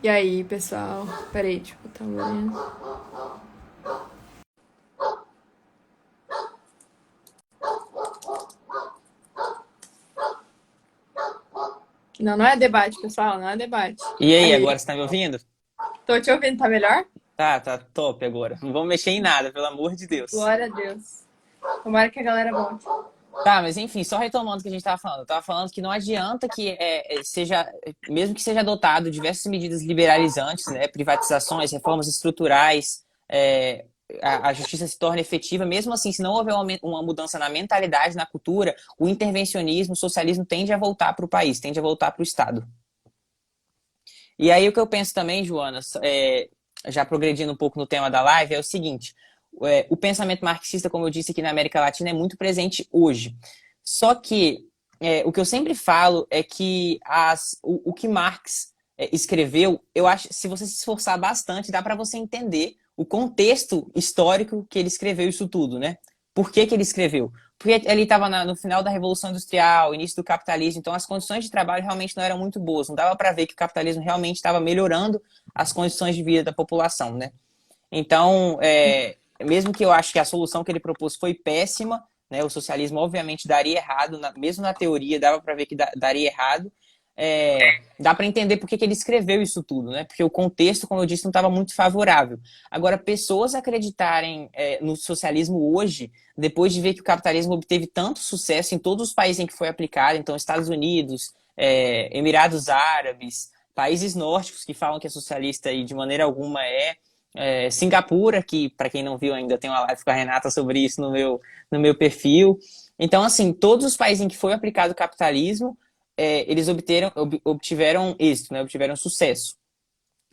E aí, pessoal? Peraí, tipo, tá olhando. Não, não é debate, pessoal, não é debate. E aí, Aí, agora você tá me ouvindo? tô te ouvindo, tá melhor? Tá top agora. Não vamos mexer em nada, pelo amor de Deus. Glória a Deus. Tomara que a galera volte. Tá, mas enfim, só retomando o que a gente tava falando. Eu tava falando que não adianta que seja, mesmo que seja adotado diversas medidas liberalizantes, né, privatizações, reformas estruturais, a justiça se torne efetiva, mesmo assim, se não houver uma mudança na mentalidade, na cultura, o intervencionismo, o socialismo tende a voltar para o país, tende a voltar para o Estado. E aí o que eu penso também, Joana, já progredindo um pouco no tema da live, é o seguinte: o pensamento marxista, como eu disse aqui na América Latina, é muito presente hoje. Só que o que eu sempre falo é que o que Marx escreveu, eu acho, se você se esforçar bastante, dá para você entender o contexto histórico que ele escreveu isso tudo, né? Por que que ele escreveu? Porque ele estava no final da Revolução Industrial, início do capitalismo, então as condições de trabalho realmente não eram muito boas. Não dava para ver que o capitalismo realmente estava melhorando as condições de vida da população, né? Então, mesmo que eu acho que a solução que ele propôs foi péssima, né? O socialismo obviamente daria errado, mesmo na teoria dava para ver que daria errado. Dá para entender por que ele escreveu isso tudo, né? Porque o contexto, como eu disse, não estava muito favorável. Agora, pessoas acreditarem no socialismo hoje, depois de ver que o capitalismo obteve tanto sucesso em todos os países em que foi aplicado, então Estados Unidos, Emirados Árabes, países nórdicos que falam que é socialista e de maneira alguma Singapura, que para quem não viu ainda tem uma live com a Renata sobre isso no meu perfil. Então, assim, todos os países em que foi aplicado o capitalismo, eles obtiveram êxito, né? Obtiveram sucesso.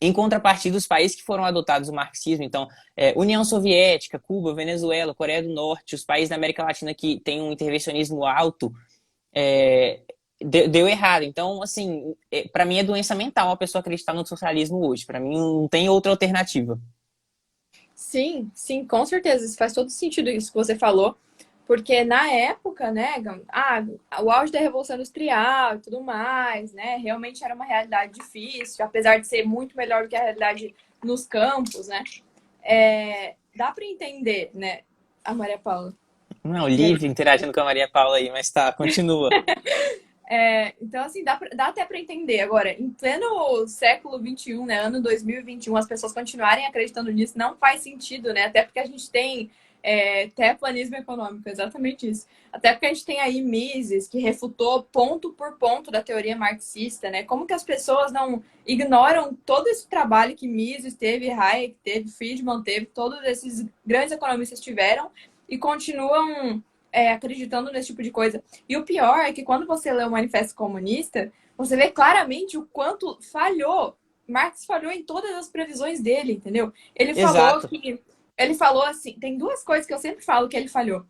Em contrapartida, os países que foram adotados o marxismo, então, União Soviética, Cuba, Venezuela, Coreia do Norte, os países da América Latina que têm um intervencionismo alto, deu errado. Então, assim, para mim é doença mental uma pessoa acreditar no socialismo hoje. Para mim não tem outra alternativa. Sim, sim, com certeza. Isso faz todo sentido isso que você falou. Porque na época, né, o auge da Revolução Industrial e tudo mais, né, realmente era uma realidade difícil, apesar de ser muito melhor do que a realidade nos campos, né? Dá para entender, né, a Maria Paula. Não, E aí? livre interagindo com a Maria Paula aí, mas tá, continua. Então, assim, dá até para entender. Agora, em pleno século XXI, né, ano 2021, as pessoas continuarem acreditando nisso não faz sentido, né? Até porque a gente tem terraplanismo econômico, exatamente isso. Até porque a gente tem aí Mises, que refutou ponto por ponto da teoria marxista, né? Como que as pessoas não ignoram todo esse trabalho que Mises teve, Hayek teve, Friedman teve, todos esses grandes economistas tiveram e continuam acreditando nesse tipo de coisa. E o pior é que quando você lê o Manifesto Comunista, você vê claramente o quanto falhou. Marx falhou em todas as previsões dele, entendeu? Exato. Ele falou assim, tem duas coisas que eu sempre falo que ele falhou.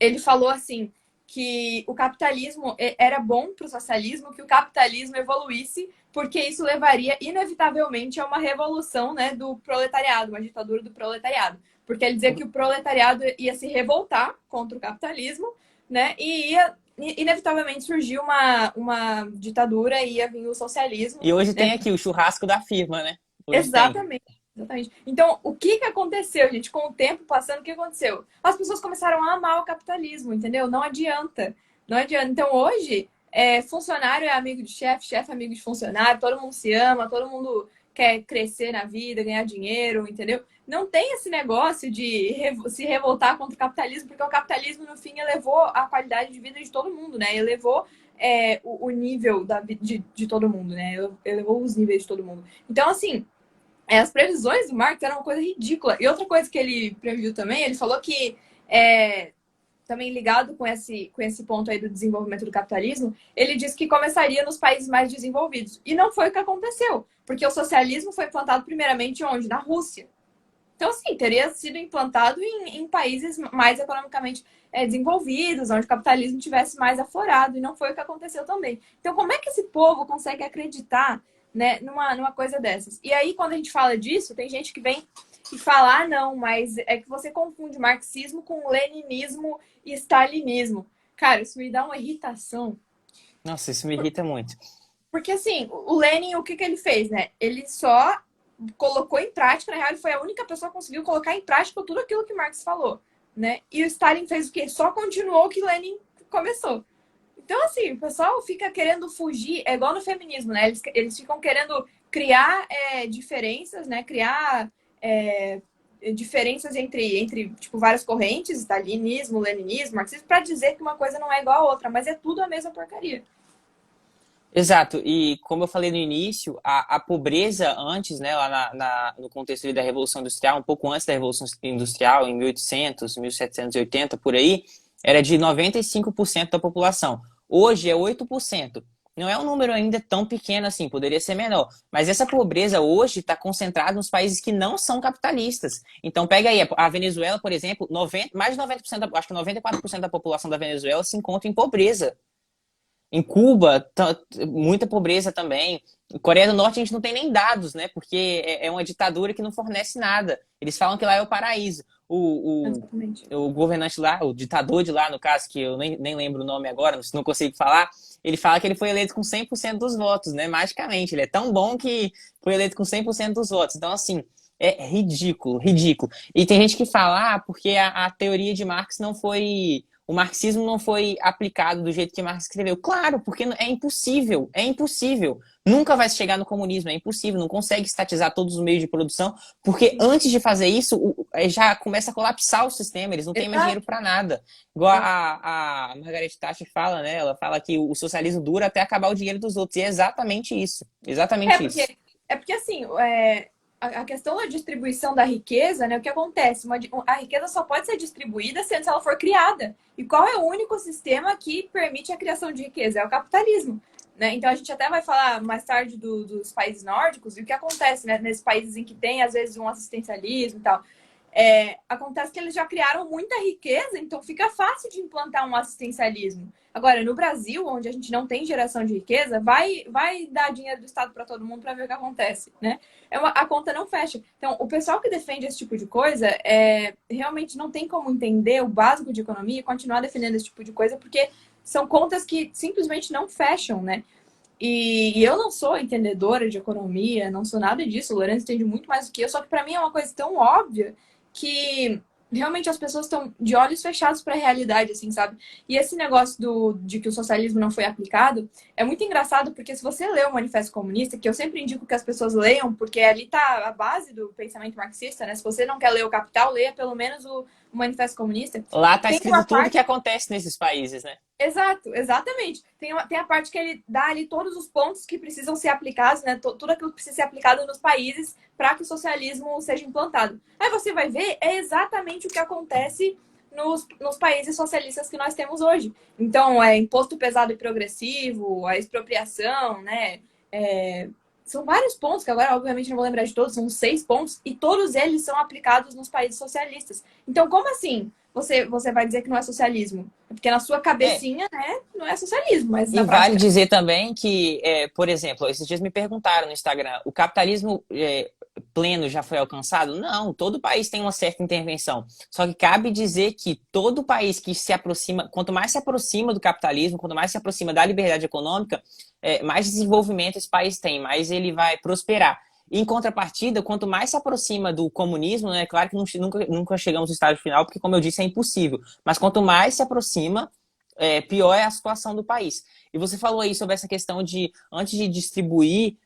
Ele falou assim que o capitalismo era bom para o socialismo, que o capitalismo evoluísse, porque isso levaria inevitavelmente a uma revolução, né, do proletariado, uma ditadura do proletariado. Porque ele dizia que o proletariado ia se revoltar contra o capitalismo, né, e ia inevitavelmente surgir uma ditadura e ia vir o socialismo, E hoje né? tem aqui o churrasco da firma, né? Hoje tem. Exatamente. Exatamente. Então, o que aconteceu, gente? Com o tempo passando, o que aconteceu? As pessoas começaram a amar o capitalismo, entendeu? Não adianta. Não adianta. Então, hoje, funcionário é amigo de chefe, chefe é amigo de funcionário, todo mundo se ama, todo mundo quer crescer na vida, ganhar dinheiro, entendeu? Não tem esse negócio de se revoltar contra o capitalismo, porque o capitalismo, no fim, elevou a qualidade de vida de todo mundo, né? Elevou o nível de todo mundo, né? Elevou os níveis de todo mundo. Então, assim, as previsões do Marx eram uma coisa ridícula. E outra coisa que ele previu também, ele falou que, também ligado com esse ponto aí do desenvolvimento do capitalismo, ele disse que começaria nos países mais desenvolvidos. E não foi o que aconteceu, porque o socialismo foi implantado primeiramente onde? Na Rússia. Então, assim, teria sido implantado em países mais economicamente desenvolvidos, onde o capitalismo tivesse mais aflorado, e não foi o que aconteceu também. Então, como é que esse povo consegue acreditar, né, numa coisa dessas? E aí, quando a gente fala disso, tem gente que vem e fala, ah, não, mas é que você confunde marxismo com leninismo e stalinismo. Cara, isso me dá uma irritação. Nossa, isso me irrita muito. Porque assim, o Lenin, o que que ele fez, né? Ele só colocou em prática, na real, ele foi a única pessoa que conseguiu colocar em prática tudo aquilo que Marx falou, né? E o Stalin fez o quê? Só continuou o que Lenin começou. Então, assim, o pessoal fica querendo fugir, é igual no feminismo, né? Eles ficam querendo criar diferenças, né? Criar diferenças entre tipo, várias correntes, stalinismo, leninismo, marxismo, para dizer que uma coisa não é igual a outra, mas é tudo a mesma porcaria. Exato, e como eu falei no início, a pobreza antes, né, lá no contexto ali da Revolução Industrial, um pouco antes da Revolução Industrial, em 1800, 1780, por aí, era de 95% da população. Hoje é 8%. Não é um número ainda tão pequeno assim, poderia ser menor. Mas essa pobreza hoje está concentrada nos países que não são capitalistas. Então, pega aí, a Venezuela, por exemplo, mais de 90%, acho que 94% da população da Venezuela se encontra em pobreza. Em Cuba, muita pobreza também. Em Coreia do Norte, a gente não tem nem dados, né? Porque é uma ditadura que não fornece nada. Eles falam que lá é o paraíso. Exatamente. O governante lá, o ditador de lá, no caso, que eu nem lembro o nome agora, não consigo falar, ele fala que ele foi eleito com 100% dos votos, né? Magicamente. Ele é tão bom que foi eleito com 100% dos votos. Então, assim, é ridículo, ridículo. E tem gente que fala, porque a teoria de Marx não foi... O marxismo não foi aplicado do jeito que Marx escreveu. Claro, porque é impossível, é impossível. Nunca vai chegar no comunismo, é impossível, não consegue estatizar todos os meios de produção, porque antes de fazer isso, já começa a colapsar o sistema, eles não têm mais dinheiro Exato. para nada. Igual a Margaret Thatcher fala, né? Ela fala que o socialismo dura até acabar o dinheiro dos outros, e é exatamente isso, É exatamente isso. porque, é porque assim, a questão da distribuição da riqueza, né? O que acontece? A riqueza só pode ser distribuída se ela for criada. E qual é o único sistema que permite a criação de riqueza? É o capitalismo. Né? Então a gente até vai falar mais tarde dos países nórdicos e o que acontece, né, nesses países em que tem, às vezes, um assistencialismo e tal. Acontece que eles já criaram muita riqueza, então fica fácil de implantar um assistencialismo. Agora, no Brasil, onde a gente não tem geração de riqueza, vai dar dinheiro do Estado para todo mundo para ver o que acontece, né? A conta não fecha. Então, o pessoal que defende esse tipo de coisa realmente não tem como entender o básico de economia e continuar defendendo esse tipo de coisa, porque são contas que simplesmente não fecham, né? E eu não sou entendedora de economia, não sou nada disso. O Lourenço entende muito mais do que eu, só que para mim é uma coisa tão óbvia que realmente as pessoas estão de olhos fechados para a realidade, assim, sabe? E esse negócio de que o socialismo não foi aplicado é muito engraçado, porque se você lê o Manifesto Comunista, que eu sempre indico que as pessoas leiam, porque ali tá a base do pensamento marxista, né? Se você não quer ler o Capital, leia pelo menos o Manifesto Comunista. Lá tá Tem escrito uma tudo o parte. que acontece nesses países, né? Exato, exatamente. Tem a parte que ele dá ali todos os pontos que precisam ser aplicados, né? Tudo aquilo que precisa ser aplicado nos países para que o socialismo seja implantado. Aí você vai ver, é exatamente o que acontece nos países socialistas que nós temos hoje. Então, imposto pesado e progressivo, a expropriação, né? São vários pontos, que agora, obviamente, não vou lembrar de todos, são 6 pontos, e todos eles são aplicados nos países socialistas. Então, como assim você vai dizer que não é socialismo? Porque na sua É, cabecinha, né, não é socialismo, mas e na vale prática. dizer também que, por exemplo, esses dias me perguntaram no Instagram, o capitalismo pleno já foi alcançado? Não, todo país tem uma certa intervenção. Só que cabe dizer que todo país que se aproxima, quanto mais se aproxima do capitalismo, quanto mais se aproxima da liberdade econômica, mais desenvolvimento esse país tem, mais ele vai prosperar. Em contrapartida, quanto mais se aproxima do comunismo, né, claro que nunca chegamos no estágio final, porque, como eu disse, é impossível. Mas quanto mais se aproxima, pior é a situação do país. E você falou aí sobre essa questão de, antes de distribuir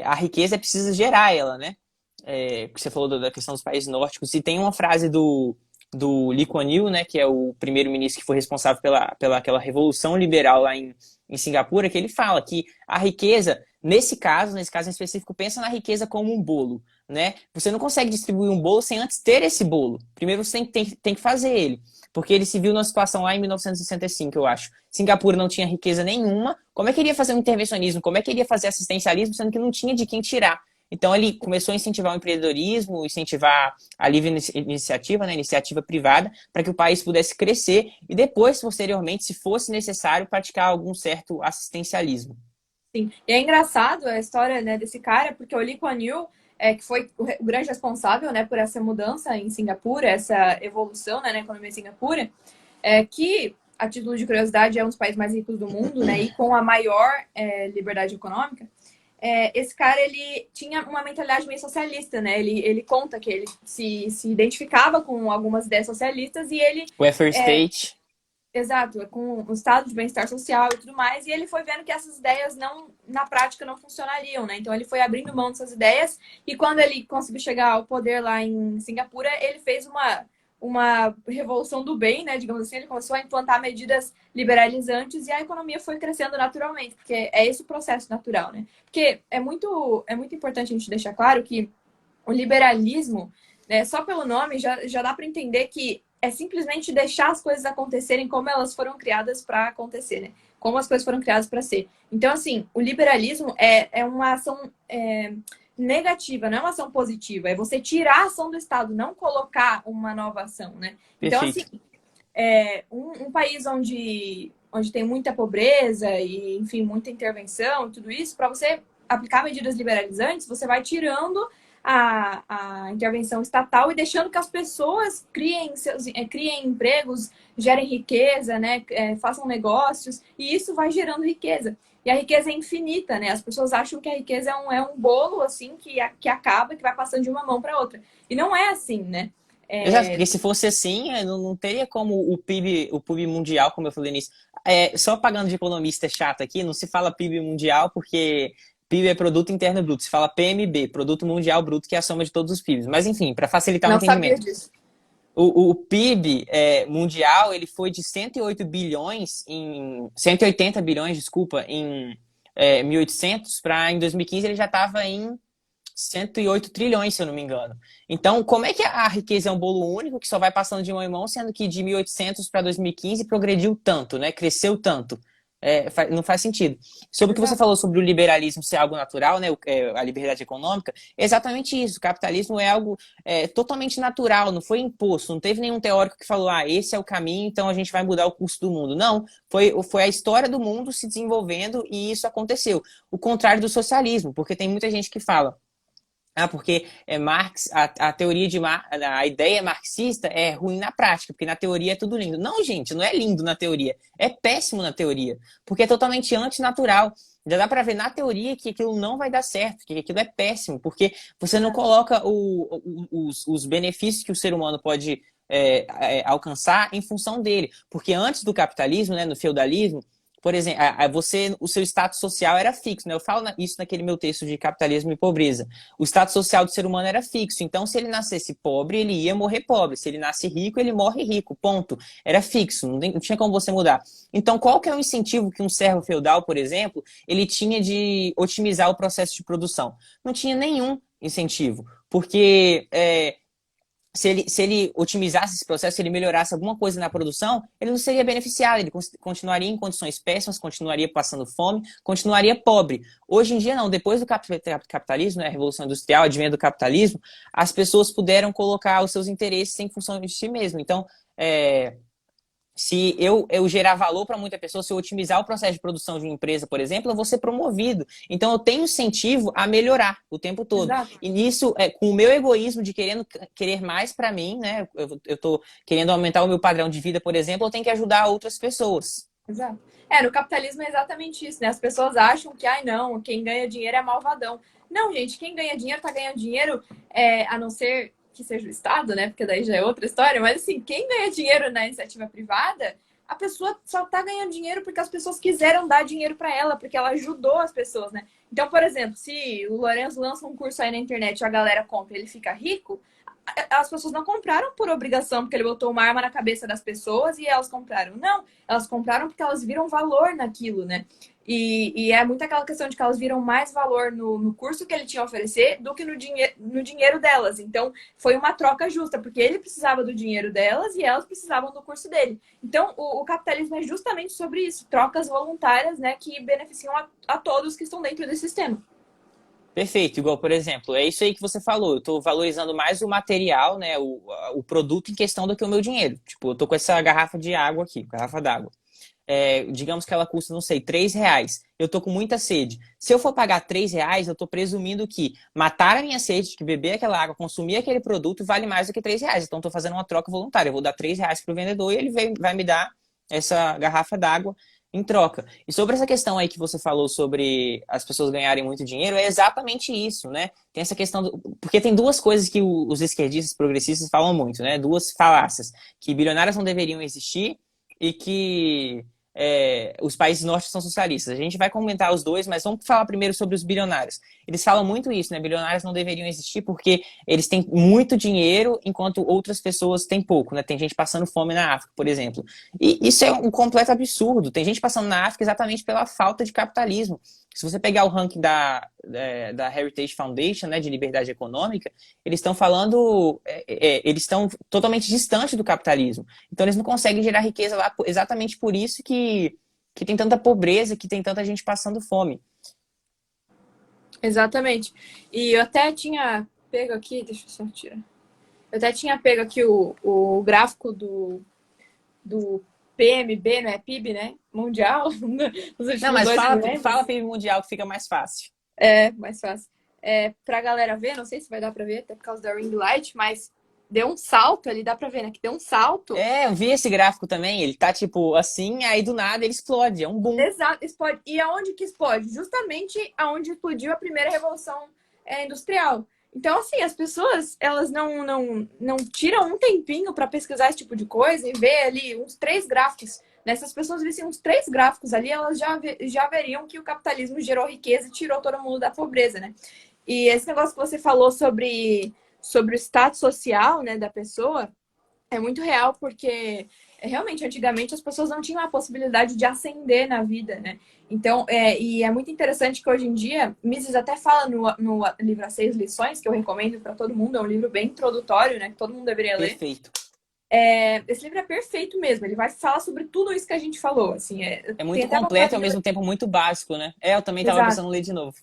a riqueza, é preciso gerar ela, né? Você falou da questão dos países nórdicos, e tem uma frase do Lee Kuan Yew, né, que é o primeiro-ministro que foi responsável pela aquela revolução liberal lá em Singapura, que ele fala que a riqueza, nesse caso em específico, pensa na riqueza como um bolo, né? Você não consegue distribuir um bolo sem antes ter esse bolo. Primeiro você tem que fazer ele. Porque ele se viu numa situação lá em 1965, eu acho. Singapura não tinha riqueza nenhuma. Como é que ele ia fazer um intervencionismo? Como é que ele ia fazer assistencialismo, sendo que não tinha de quem tirar? Então ele começou a incentivar o empreendedorismo, incentivar a livre iniciativa, né, iniciativa privada, para que o país pudesse crescer e depois, posteriormente, se fosse necessário, praticar algum certo assistencialismo. Sim. E é engraçado a história, né, desse cara, porque o Lee Kuan Yew, que foi o grande responsável, né, por essa mudança em Singapura, essa evolução, né, na economia em Singapura, que a título de curiosidade, é um dos países mais ricos do mundo, né? E com a maior liberdade econômica. Esse cara, ele tinha uma mentalidade meio socialista, né? Ele conta que ele se identificava com algumas ideias socialistas e ele... Welfare state. Exato, com o estado de bem-estar social e tudo mais, e ele foi vendo que essas ideias não, na prática, não funcionariam, né? Então ele foi abrindo mão dessas ideias, e quando ele conseguiu chegar ao poder lá em Singapura, ele fez uma revolução do bem, né? Digamos assim, ele começou a implantar medidas liberalizantes e a economia foi crescendo naturalmente, porque é esse o processo natural, né? Porque é muito importante a gente deixar claro que o liberalismo, né, só pelo nome, já dá para entender que é simplesmente deixar as coisas acontecerem como elas foram criadas para acontecer, né? Como as coisas foram criadas para ser. Então, assim, o liberalismo é uma ação negativa, não é uma ação positiva. É você tirar a ação do Estado, não colocar uma nova ação, né? Então, assim, Perfeito. um país onde tem muita pobreza e, enfim, muita intervenção e tudo isso, para você aplicar medidas liberalizantes, você vai tirando a intervenção estatal e deixando que as pessoas criem empregos, gerem riqueza, né? Façam negócios, e isso vai gerando riqueza. E a riqueza é infinita, né? As pessoas acham que a riqueza é um bolo, assim, que acaba, que vai passando de uma mão para outra. E não é assim, né? Exato, porque se fosse assim, não teria como o PIB mundial, como eu falei nisso. Só pagando de economista chato aqui, não se fala PIB mundial porque PIB é Produto Interno Bruto. Se fala PMB, Produto Mundial Bruto, que é a soma de todos os PIBs. Mas enfim, para facilitar o Não sabia entendimento. disso. O PIB mundial, ele foi de 180 bilhões, desculpa, em 1800, para em 2015 ele já estava em 108 trilhões, se eu não me engano. Então, como é que a riqueza é um bolo único que só vai passando de mão em mão, sendo que de 1800 para 2015 progrediu tanto, né? Cresceu tanto? Não faz sentido. Sobre o que você Exato. falou sobre o liberalismo ser algo natural, né? A liberdade econômica, exatamente isso. O capitalismo é algo totalmente natural, não foi imposto. Não teve nenhum teórico que falou, esse é o caminho, então a gente vai mudar o curso do mundo. Não, foi a história do mundo se desenvolvendo e isso aconteceu. O contrário do socialismo, porque tem muita gente que fala, porque Marx, a teoria a ideia marxista é ruim na prática, porque na teoria é tudo lindo. Não, gente, não é lindo na teoria, é péssimo na teoria, porque é totalmente antinatural. Já dá para ver na teoria que aquilo não vai dar certo, que aquilo é péssimo, porque você não Exato. coloca os benefícios que o ser humano pode alcançar em função dele. Porque antes do capitalismo, né, no feudalismo, por exemplo, o seu status social era fixo, né? Eu falo isso naquele meu texto de Capitalismo e Pobreza. O status social do ser humano era fixo. Então, se ele nascesse pobre, ele ia morrer pobre. Se ele nasce rico, ele morre rico. Ponto. Era fixo. Não tinha como você mudar. Então, qual que é o incentivo que um servo feudal, por exemplo, ele tinha de otimizar o processo de produção? Não tinha nenhum incentivo. Porque se ele otimizasse esse processo, se ele melhorasse alguma coisa na produção, ele não seria beneficiado, ele continuaria em condições péssimas, continuaria passando fome, continuaria pobre. Hoje em dia, não. Depois do capitalismo, né, a Revolução Industrial, advento do capitalismo, as pessoas puderam colocar os seus interesses em função de si mesmo. Então, se eu gerar valor para muita pessoa, se eu otimizar o processo de produção de uma empresa, por exemplo, eu vou ser promovido. Então, eu tenho incentivo a melhorar o tempo todo. Exato. E nisso, com o meu egoísmo de querer mais para mim, né? Eu estou querendo aumentar o meu padrão de vida, por exemplo, eu tenho que ajudar outras pessoas. Exato. No capitalismo é exatamente isso, né? As pessoas acham que, não, quem ganha dinheiro é malvadão. Não, gente, quem ganha dinheiro tá ganhando dinheiro, a não ser que seja o Estado, né? Porque daí já é outra história. Mas, assim, quem ganha dinheiro na iniciativa privada, a pessoa só tá ganhando dinheiro porque as pessoas quiseram dar dinheiro para ela, porque ela ajudou as pessoas, né? Então, por exemplo, se o Lourenço lança um curso aí na internet e a galera compra e ele fica rico, as pessoas não compraram por obrigação, porque ele botou uma arma na cabeça das pessoas e elas compraram. Não, elas compraram porque elas viram valor naquilo, né? E é muito aquela questão de que elas viram mais valor no curso que ele tinha a oferecer do que no dinheiro delas. Então, foi uma troca justa, porque ele precisava do dinheiro delas e elas precisavam do curso dele. Então, o capitalismo é justamente sobre isso, trocas voluntárias, né, que beneficiam a todos que estão dentro desse sistema. Perfeito, igual, por exemplo, é isso aí que você falou. Eu estou valorizando mais o material, né, o produto em questão do que o meu dinheiro. Tipo, eu tô com essa garrafa de água aqui, garrafa d'água. Digamos que ela custa, não sei, R$ 3. Eu tô com muita sede. Se eu for pagar R$ 3, eu tô presumindo que matar a minha sede, que beber aquela água, consumir aquele produto, vale mais do que R$ 3. Então, eu tô fazendo uma troca voluntária. Eu vou dar R$ 3 pro vendedor e ele vai me dar essa garrafa d'água em troca. E sobre essa questão aí que você falou sobre as pessoas ganharem muito dinheiro, é exatamente isso, né? Tem essa questão porque tem duas coisas que os esquerdistas progressistas falam muito, né? Duas falácias, que bilionários não deveriam existir e que os países nórdicos são socialistas. A gente vai comentar os dois, mas vamos falar primeiro sobre os bilionários. Eles falam muito isso, né? Bilionários não deveriam existir porque eles têm muito dinheiro enquanto outras pessoas têm pouco, né? Tem gente passando fome na África, por exemplo. E isso é um completo absurdo. Tem gente passando na África exatamente pela falta de capitalismo. Se você pegar o ranking da Heritage Foundation, né, de liberdade econômica, eles estão falando, eles estão totalmente distantes do capitalismo. Então eles não conseguem gerar riqueza lá exatamente por isso que tem tanta pobreza, que tem tanta gente passando fome. Exatamente. E eu até tinha pego aqui, deixa eu só tirar. Eu até tinha pego aqui o gráfico do PMB, não é PIB, né? Mundial. Não, mas fala PIB mundial que fica mais fácil. É, mais fácil. Pra galera ver, não sei se vai dar pra ver, até por causa da ring light, mas deu um salto ali, dá pra ver, né? Que deu um salto. Eu vi esse gráfico também, ele tá tipo assim, aí do nada ele explode, é um boom. Exato, explode. E aonde que explode? Justamente aonde explodiu a primeira revolução industrial. Então, assim, as pessoas, elas não tiram um tempinho para pesquisar esse tipo de coisa e ver ali uns 3 gráficos. Né? Se as pessoas vissem uns 3 gráficos ali, elas já veriam que o capitalismo gerou riqueza e tirou todo mundo da pobreza, né? E esse negócio que você falou sobre o status social, né, da pessoa é muito real, porque realmente, antigamente, as pessoas não tinham a possibilidade de ascender na vida, né? Então, e é muito interessante que hoje em dia, Mises até fala no livro As 6 Lições, que eu recomendo para todo mundo, é um livro bem introdutório, né? Que todo mundo deveria ler. Perfeito. Esse livro é perfeito mesmo, ele vai falar sobre tudo isso que a gente falou, assim. É muito completo e ao mesmo tempo muito básico, né? Eu também estava precisando ler de novo.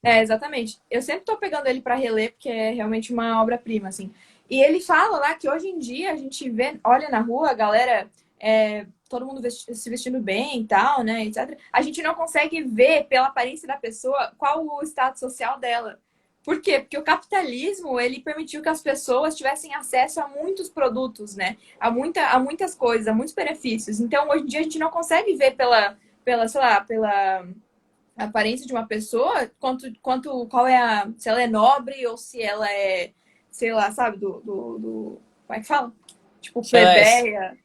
Exatamente. Eu sempre tô pegando ele para reler, porque é realmente uma obra-prima, assim. E ele fala lá que hoje em dia a gente vê, olha na rua, a galera, todo mundo se vestindo bem e tal, né, etc. A gente não consegue ver pela aparência da pessoa qual o status social dela. Por quê? Porque o capitalismo, ele permitiu que as pessoas tivessem acesso a muitos produtos, né? A muitas coisas, a muitos benefícios. Então, hoje em dia, a gente não consegue ver sei lá, pela aparência de uma pessoa, qual é se ela é nobre ou se ela é, sei lá, sabe, como é que fala? Tipo, plebeia.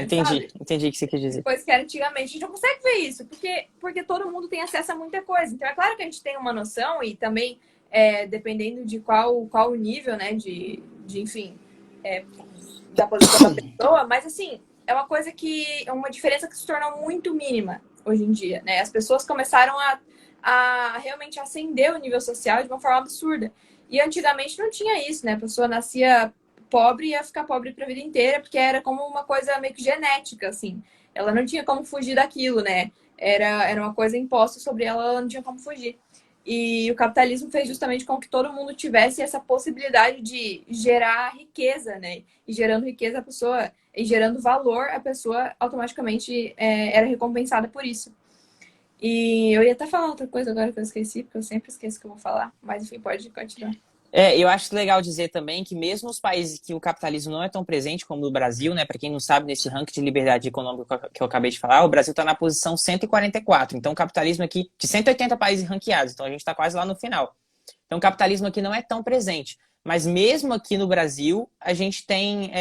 Entendi o que você quer dizer. Coisa que era antigamente. A gente não consegue ver isso, porque todo mundo tem acesso a muita coisa. Então, é claro que a gente tem uma noção e também, dependendo de qual o nível, né, enfim, da posição da pessoa, mas, assim, é uma coisa que, é uma diferença que se tornou muito mínima hoje em dia, né? As pessoas começaram a realmente ascender o nível social de uma forma absurda. E antigamente não tinha isso, né? A pessoa nascia pobre e ia ficar pobre para a vida inteira, porque era como uma coisa meio que genética, assim. Ela não tinha como fugir daquilo, né? Era uma coisa imposta sobre ela, ela não tinha como fugir. E o capitalismo fez justamente com que todo mundo tivesse essa possibilidade de gerar riqueza, né? E gerando riqueza, a pessoa, e gerando valor, a pessoa automaticamente era recompensada por isso. E eu ia até falar outra coisa agora que eu esqueci, porque eu sempre esqueço o que eu vou falar. Mas enfim, pode continuar. Eu acho legal dizer também que mesmo os países que o capitalismo não é tão presente como no Brasil, né? Para quem não sabe, nesse ranking de liberdade econômica que eu acabei de falar, o Brasil está na posição 144. Então, o capitalismo aqui, de 180 países ranqueados, então a gente está quase lá no final. Então, o capitalismo aqui não é tão presente. Mas mesmo aqui no Brasil, a gente tem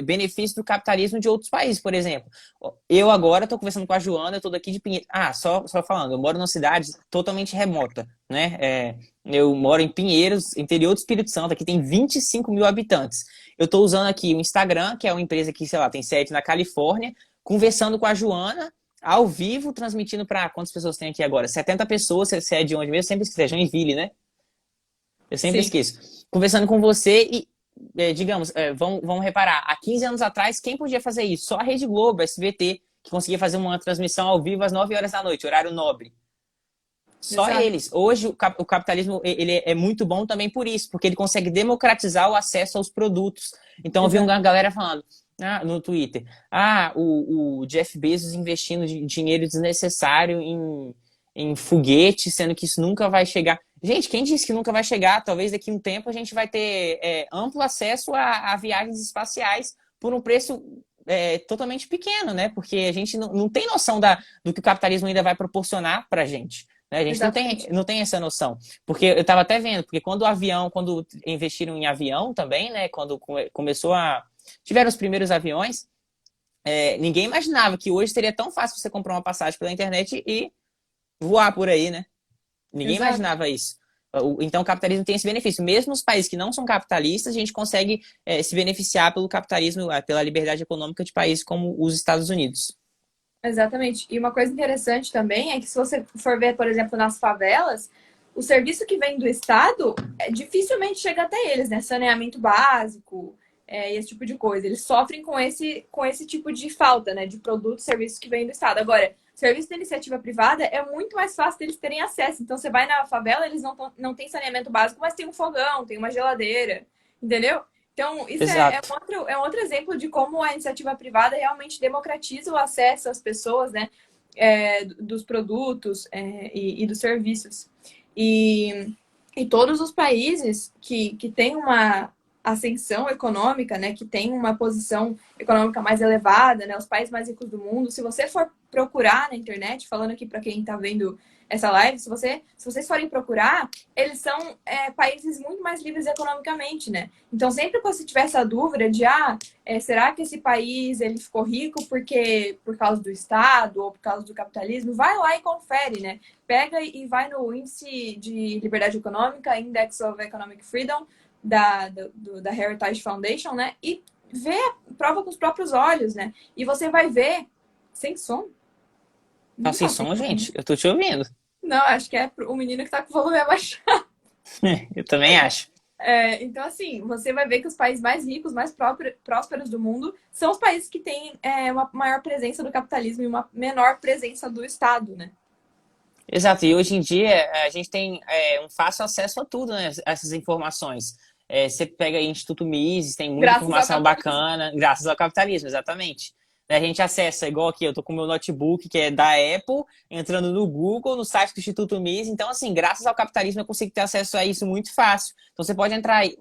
benefício do capitalismo de outros países, por exemplo. Eu agora estou conversando com a Joana, eu estou daqui de Pinheiros. Só falando, eu moro numa cidade totalmente remota, né? Eu moro em Pinheiros, interior do Espírito Santo, aqui tem 25 mil habitantes. Eu estou usando aqui o Instagram, que é uma empresa que, sei lá, tem sede na Califórnia, conversando com a Joana, ao vivo, transmitindo para quantas pessoas tem aqui agora? 70 pessoas, você é de onde mesmo? Sempre esquece, Joinville, né? Eu sempre esqueço. Conversando com você e, digamos, vamos reparar, há 15 anos atrás, quem podia fazer isso? Só a Rede Globo, a SBT, que conseguia fazer uma transmissão ao vivo às 9 horas da noite, horário nobre. Só Exato. Eles. Hoje, o capitalismo ele é muito bom também por isso, porque ele consegue democratizar o acesso aos produtos. Então, eu vi uma galera falando no Twitter, o Jeff Bezos investindo dinheiro desnecessário em foguete, sendo que isso nunca vai chegar. Gente, quem disse que nunca vai chegar? Talvez daqui a um tempo a gente vai ter amplo acesso a viagens espaciais por um preço totalmente pequeno, né? Porque a gente não tem noção do que o capitalismo ainda vai proporcionar para a gente. Né? A gente Exatamente. não tem essa noção. Porque eu estava até vendo, porque quando investiram em avião também, né? Quando começou a. Tiveram os primeiros aviões, ninguém imaginava que hoje seria tão fácil você comprar uma passagem pela internet e voar por aí, né? Ninguém Exato. imaginava isso. Então, o capitalismo tem esse benefício. Mesmo os países que não são capitalistas, a gente consegue se beneficiar pelo capitalismo, pela liberdade econômica de países como os Estados Unidos. Exatamente. E uma coisa interessante também é que se você for ver, por exemplo, nas favelas, o serviço que vem do Estado dificilmente chega até eles, né? Saneamento básico, esse tipo de coisa. Eles sofrem com esse tipo de falta, né? De produtos, serviços que vêm do Estado. Agora, serviço da iniciativa privada é muito mais fácil deles terem acesso. Então, você vai na favela, eles não têm saneamento básico, mas tem um fogão, tem uma geladeira, entendeu? Então, isso Exato. é um outro exemplo de como a iniciativa privada realmente democratiza o acesso às pessoas, né, dos produtos e dos serviços. E todos os países que têm uma ascensão econômica, né, que têm uma posição econômica mais elevada, né, os países mais ricos do mundo, se você for procurar na internet, falando aqui para quem está vendo essa live, se vocês forem procurar, eles são países muito mais livres economicamente, né? Então, sempre que você tiver essa dúvida de, será que esse país ele ficou rico por causa do Estado ou por causa do capitalismo, vai lá e confere, né? Pega e vai no Índice de Liberdade Econômica, Index of Economic Freedom, da Heritage Foundation, né? E vê, prova com os próprios olhos, né? E você vai ver, sem som. Tá Não sem tá sem som, som, né? gente? Eu tô te ouvindo. Não, acho que é o menino que tá com o volume abaixado. Eu também acho. Então, assim, você vai ver que os países mais ricos, mais prósperos do mundo são os países que têm uma maior presença do capitalismo e uma menor presença do Estado, né? Exato, e hoje em dia a gente tem um fácil acesso a tudo, né? Essas informações. Você pega aí Instituto Mises, tem muita Graças ao informação capitalismo. bacana, graças ao capitalismo, exatamente. A gente acessa, igual aqui, eu tô com o meu notebook, que é da Apple, entrando no Google, no site do Instituto Mises. Então, assim, graças ao capitalismo eu consigo ter acesso a isso muito fácil. Então, você pode entrar aí.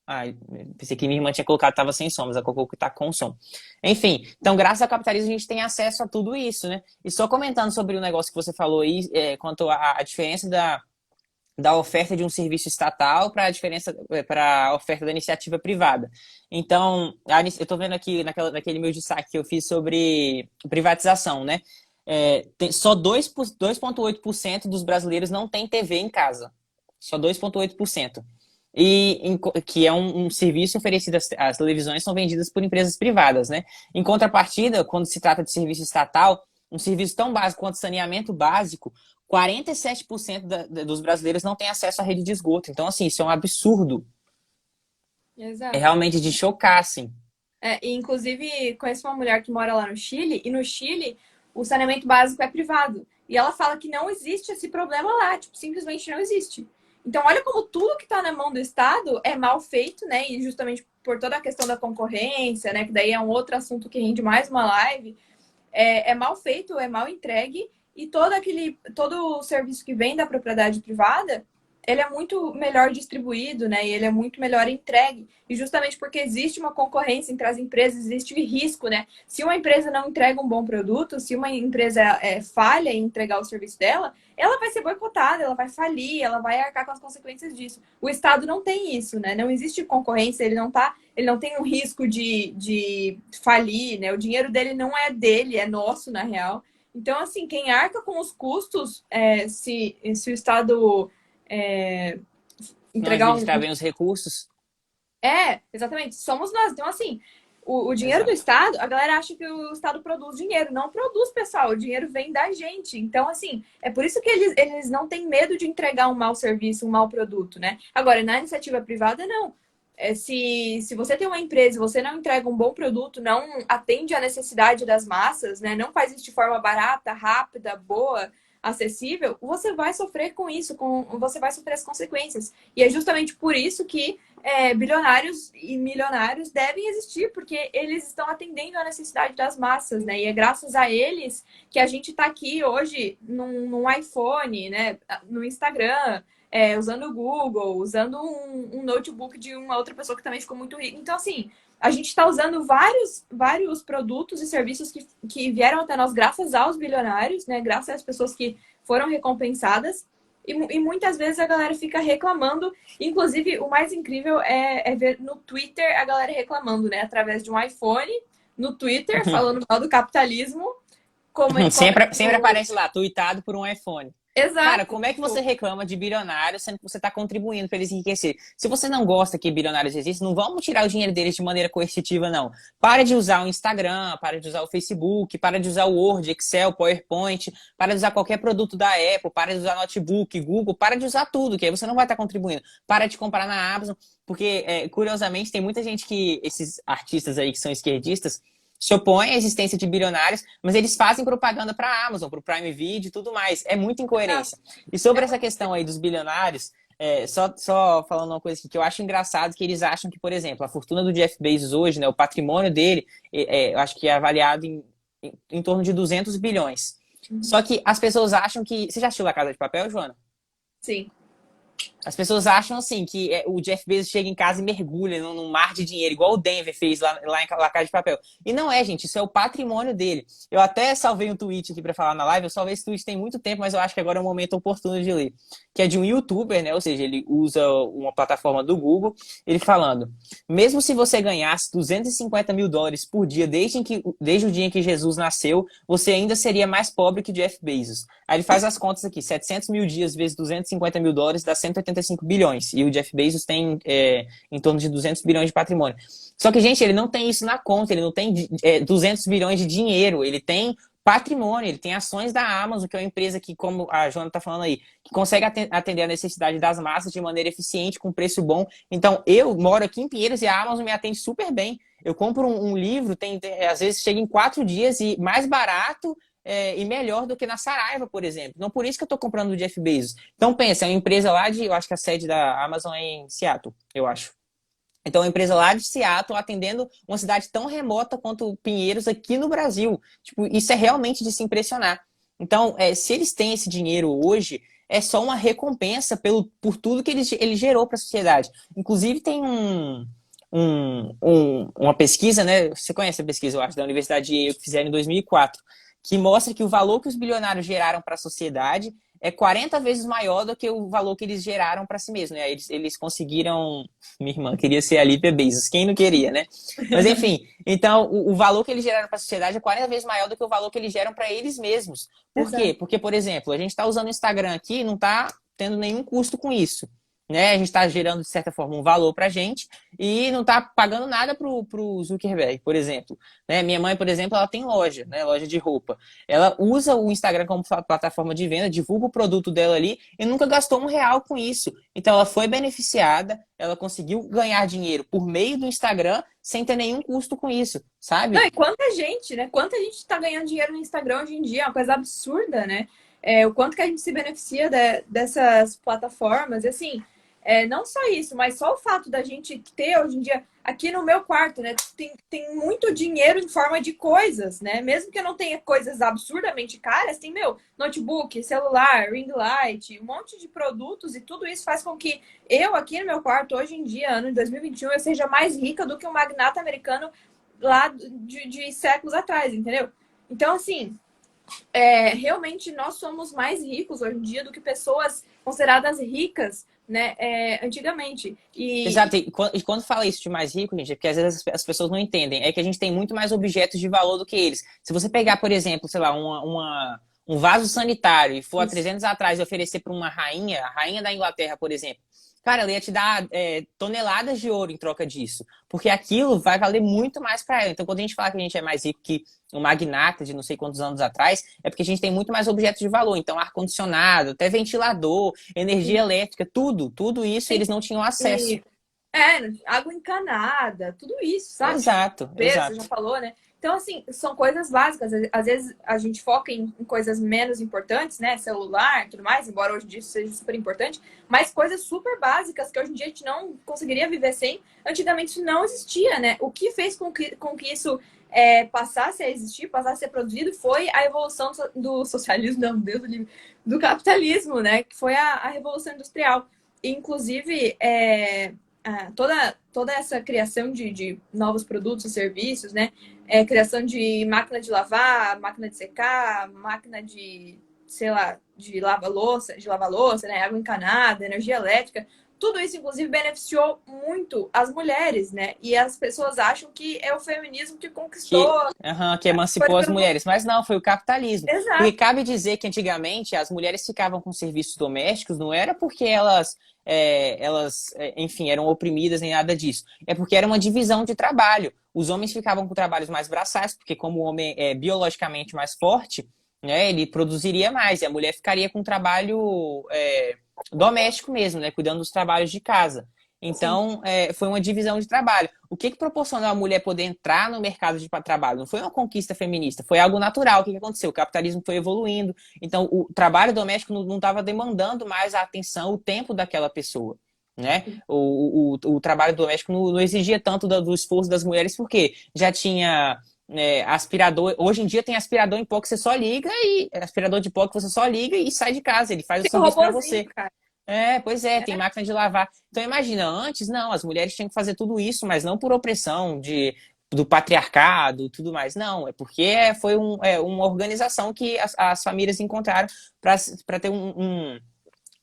Ai, pensei que minha irmã tinha colocado, estava sem som, mas ela colocou que tá com som. Enfim, então, graças ao capitalismo, a gente tem acesso a tudo isso, né? E só comentando sobre o negócio que você falou aí, quanto à diferença da oferta de um serviço estatal para a diferença para a oferta da iniciativa privada. Então, eu estou vendo aqui naquele meu destaque que eu fiz sobre privatização, né? Só 2,8% dos brasileiros não tem TV em casa. Só 2,8%. Que é um serviço oferecido, as televisões são vendidas por empresas privadas, né? Em contrapartida, quando se trata de serviço estatal, um serviço tão básico quanto saneamento básico, 47% dos brasileiros não têm acesso à rede de esgoto. Então, assim, isso é um absurdo. É Exato. realmente de chocar, assim. E, inclusive, conheço uma mulher que mora lá no Chile, e no Chile o saneamento básico é privado. E ela fala que não existe esse problema lá, tipo, simplesmente não existe. Então, olha como tudo que está na mão do Estado é mal feito, né? E justamente por toda a questão da concorrência, né? Que daí é um outro assunto que rende mais uma live. É mal feito, é mal entregue, e todo o serviço que vem da propriedade privada, ele é muito melhor distribuído, né? E ele é muito melhor entregue. E justamente porque existe uma concorrência entre as empresas, existe risco, né? Se uma empresa não entrega um bom produto, se uma empresa falha em entregar o serviço dela, ela vai ser boicotada, ela vai falir, ela vai arcar com as consequências disso. O Estado não tem isso, né? Não existe concorrência, ele não tem um risco de falir, né? O dinheiro dele não é dele, é nosso, na real. Então, assim, quem arca com os custos, se o Estado é, Não entregar administrar bem os recursos. exatamente, somos nós. Então, assim, o dinheiro do Exato. Estado, a galera acha que o Estado produz dinheiro. Não produz, pessoal. O dinheiro vem da gente. Então, assim, é por isso que eles não têm medo de entregar um mau serviço, um mau produto, né? Agora, na iniciativa privada, não. Se você tem uma empresa e você não entrega um bom produto, não atende à necessidade das massas, né? Não faz isso de forma barata, rápida, boa, acessível, você vai sofrer com isso, você vai sofrer as consequências. E é justamente por isso que bilionários e milionários devem existir, porque eles estão atendendo à necessidade das massas, né? E é graças a eles que a gente está aqui hoje num iPhone, né? No Instagram, usando o Google, usando um notebook de uma outra pessoa que também ficou muito rica. Então, assim, a gente está usando vários produtos e serviços que vieram até nós graças aos bilionários, né? Graças às pessoas que foram recompensadas. E muitas vezes a galera fica reclamando. Inclusive, o mais incrível é ver no Twitter a galera reclamando, né? Através de um iPhone, no Twitter, falando mal do capitalismo. Como ele Sempre aparece lá, tweetado por um iPhone. Cara, Exato. como é que você reclama de bilionários sendo que você está contribuindo para eles enriquecer? Se você não gosta que bilionários existem, não vamos tirar o dinheiro deles de maneira coercitiva, não. Para de usar o Instagram, para de usar o Facebook, para de usar o Word, Excel, PowerPoint, para de usar qualquer produto da Apple, para de usar notebook, Google, para de usar tudo, que aí você não vai estar contribuindo. Para de comprar na Amazon, porque, curiosamente, tem muita gente esses artistas aí que são esquerdistas, se opõem à existência de bilionários, mas eles fazem propaganda para a Amazon, para o Prime Video e tudo mais. É muita incoerência. E sobre essa questão aí dos bilionários, só falando uma coisa aqui, que eu acho engraçado, que eles acham que, por exemplo, a fortuna do Jeff Bezos hoje, né, o patrimônio dele, eu acho que é avaliado em torno de 200 bilhões. Só que as pessoas acham que... Você já assistiu La Casa de Papel, Joana? Sim. As pessoas acham assim que o Jeff Bezos chega em casa e mergulha num mar de dinheiro, igual o Denver fez lá em La Casa de Papel. E não é, gente, isso é o patrimônio dele. Eu até salvei um tweet aqui pra falar na live, eu salvei esse tweet tem muito tempo, mas eu acho que agora é um momento oportuno de ler. Que é de um youtuber, né? Ou seja, ele usa uma plataforma do Google, ele falando: mesmo se você ganhasse 250 mil dólares por dia desde o dia em que Jesus nasceu, você ainda seria mais pobre que Jeff Bezos. Aí ele faz as contas aqui, 700 mil dias vezes 250 mil dólares dá 185 bilhões. E o Jeff Bezos tem em torno de 200 bilhões de patrimônio. Só que, gente, ele não tem isso na conta, ele não tem 200 bilhões de dinheiro, ele tem patrimônio, ele tem ações da Amazon, que é uma empresa que, como a Joana está falando aí, que consegue atender a necessidade das massas de maneira eficiente, com preço bom. Então, eu moro aqui em Pinheiros e a Amazon me atende super bem. Eu compro um livro, às vezes chega em 4 dias e mais barato e melhor do que na Saraiva, por exemplo. Não por isso que eu estou comprando do Jeff Bezos. Então, pensa, é uma empresa lá eu acho que a sede da Amazon é em Seattle, eu acho. Então, é uma empresa lá de Seattle atendendo uma cidade tão remota quanto Pinheiros aqui no Brasil. Tipo, isso é realmente de se impressionar. Então, se eles têm esse dinheiro hoje, é só uma recompensa por tudo que ele gerou para a sociedade. Inclusive, tem uma pesquisa, né? Você conhece a pesquisa, eu acho, da Universidade de Yale, que fizeram em 2004, que mostra que o valor que os bilionários geraram para a sociedade é 40 vezes maior do que o valor que eles geraram para si mesmos, né? Eles conseguiram... Minha irmã queria ser a Lipia Bezos, quem não queria, né? Mas enfim, então o valor que eles geraram para a sociedade é 40 vezes maior do que o valor que eles geram para eles mesmos. Por quê? Porque, por exemplo, a gente está usando o Instagram aqui e não está tendo nenhum custo com isso. Né? A gente está gerando, de certa forma, um valor para a gente e não está pagando nada pro Zuckerberg, por exemplo. Né? Minha mãe, por exemplo, ela tem loja, né? Loja de roupa. Ela usa o Instagram como plataforma de venda, divulga o produto dela ali e nunca gastou R$ 1 com isso. Então, ela foi beneficiada, ela conseguiu ganhar dinheiro por meio do Instagram sem ter nenhum custo com isso, sabe? Não, e quanta gente, né? Quanta gente está ganhando dinheiro no Instagram hoje em dia, é uma coisa absurda, né? O quanto que a gente se beneficia dessas plataformas, e assim... não só isso, mas só o fato da gente ter hoje em dia, aqui no meu quarto, né? Tem muito dinheiro em forma de coisas, né? Mesmo que eu não tenha coisas absurdamente caras, tem, notebook, celular, ring light, um monte de produtos e tudo isso faz com que eu, aqui no meu quarto, hoje em dia, ano de 2021, eu seja mais rica do que um magnata americano lá de séculos atrás, entendeu? Então, assim, realmente nós somos mais ricos hoje em dia do que pessoas consideradas ricas, né, antigamente. Exato, e quando fala isso de mais rico, gente, é porque às vezes as pessoas não entendem, é que a gente tem muito mais objetos de valor do que eles. Se você pegar, por exemplo, sei lá, um vaso sanitário e for há 300 atrás e oferecer para uma rainha, a rainha da Inglaterra, por exemplo, cara, ela ia te dar toneladas de ouro em troca disso, porque aquilo vai valer muito mais para ela. Então, quando a gente fala que a gente é mais rico que um magnata de não sei quantos anos atrás, é porque a gente tem muito mais objetos de valor. Então, ar-condicionado, até ventilador, energia elétrica, tudo isso eles não tinham acesso. Água encanada, tudo isso, sabe? Exato, Chuveiro, você já exato. falou, né? Então, assim, são coisas básicas. Às vezes a gente foca em coisas menos importantes, né? Celular e tudo mais, embora hoje em dia isso seja super importante, mas coisas super básicas que hoje em dia a gente não conseguiria viver sem, antigamente isso não existia, né? O que fez com que isso passasse a existir, passasse a ser produzido, foi a evolução do socialismo, não, Deus do livre, do capitalismo, né? Que foi a Revolução Industrial. Inclusive, toda essa criação de novos produtos e serviços, né? Criação de máquina de lavar, máquina de secar, máquina de, sei lá, de lavar louça, né? Água encanada, energia elétrica. Tudo isso, inclusive, beneficiou muito as mulheres, né? E as pessoas acham que é o feminismo que conquistou Que emancipou coisa as pelo mundo. mulheres. Mas não, foi o capitalismo. Porque Exato. cabe dizer que antigamente as mulheres ficavam com serviços domésticos, não era porque enfim, eram oprimidas nem nada disso. É porque era uma divisão de trabalho. Os homens ficavam com trabalhos mais braçais, porque como o homem é biologicamente mais forte, né, ele produziria mais. E a mulher ficaria com trabalho doméstico mesmo, né, cuidando dos trabalhos de casa. Sim. Então, foi uma divisão de trabalho. O que proporcionou a mulher poder entrar no mercado de trabalho? Não foi uma conquista feminista, foi algo natural. O que aconteceu? O capitalismo foi evoluindo. Então, o trabalho doméstico não estava demandando mais a atenção, o tempo daquela pessoa. Né? O trabalho doméstico não exigia tanto do esforço das mulheres, porque já tinha aspirador. Hoje em dia tem aspirador em pó que você só liga e aspirador de pó que você só liga e sai de casa. Ele faz o Tem um serviço para robozinho, você. cara. Pois é, tem máquina de lavar. Então imagina, antes não, as mulheres tinham que fazer tudo isso, mas não por opressão do patriarcado e tudo mais. Não, é porque foi uma organização que as famílias encontraram para ter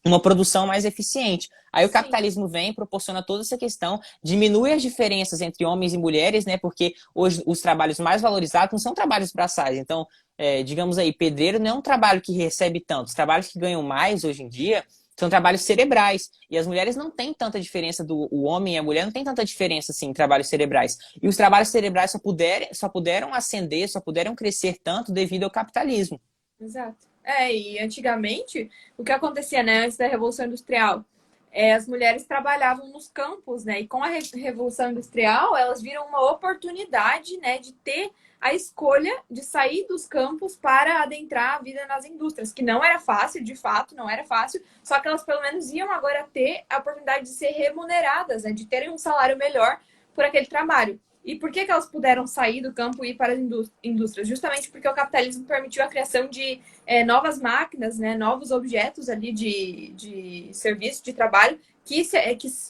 uma produção mais eficiente. Aí o Sim. capitalismo vem, proporciona toda essa questão, diminui as diferenças entre homens e mulheres, né? Porque hoje os trabalhos mais valorizados não são trabalhos braçais. Então, digamos aí, pedreiro não é um trabalho que recebe tanto. Os trabalhos que ganham mais hoje em dia são trabalhos cerebrais. E as mulheres não têm tanta diferença o homem e a mulher não tem tanta diferença assim em trabalhos cerebrais. E os trabalhos cerebrais só puderam ascender, só puderam crescer tanto devido ao capitalismo. Exato. E antigamente, o que acontecia, né, antes da Revolução Industrial? As mulheres trabalhavam nos campos, né? E com a Revolução Industrial, elas viram uma oportunidade, né, de ter a escolha de sair dos campos para adentrar a vida nas indústrias, que não era fácil, de fato, não era fácil, só que elas pelo menos iam agora ter a oportunidade de ser remuneradas, né, de terem um salário melhor por aquele trabalho. E por que elas puderam sair do campo e ir para as indústrias? Justamente porque o capitalismo permitiu a criação de novas máquinas, né, novos objetos ali de serviço, de trabalho, que